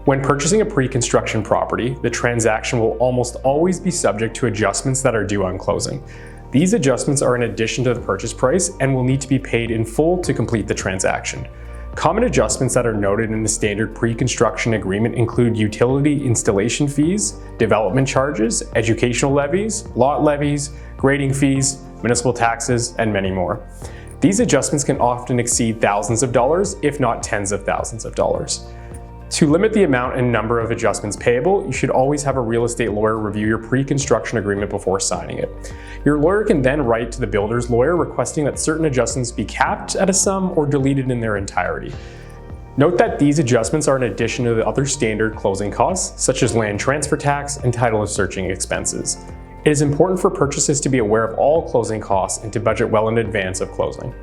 When purchasing a pre-construction property, the transaction will almost always be subject to adjustments that are due on closing. These adjustments are in addition to the purchase price and will need to be paid in full to complete the transaction. Common adjustments that are noted in the standard pre-construction agreement include utility installation fees, development charges, educational levies, lot levies, grading fees, municipal taxes, and many more. These adjustments can often exceed thousands of dollars, if not tens of thousands of dollars. To limit the amount and number of adjustments payable, you should always have a real estate lawyer review your pre-construction agreement before signing it. Your lawyer can then write to the builder's lawyer requesting that certain adjustments be capped at a sum or deleted in their entirety. Note that these adjustments are in addition to the other standard closing costs, such as land transfer tax and title searching expenses. It is important for purchasers to be aware of all closing costs and to budget well in advance of closing.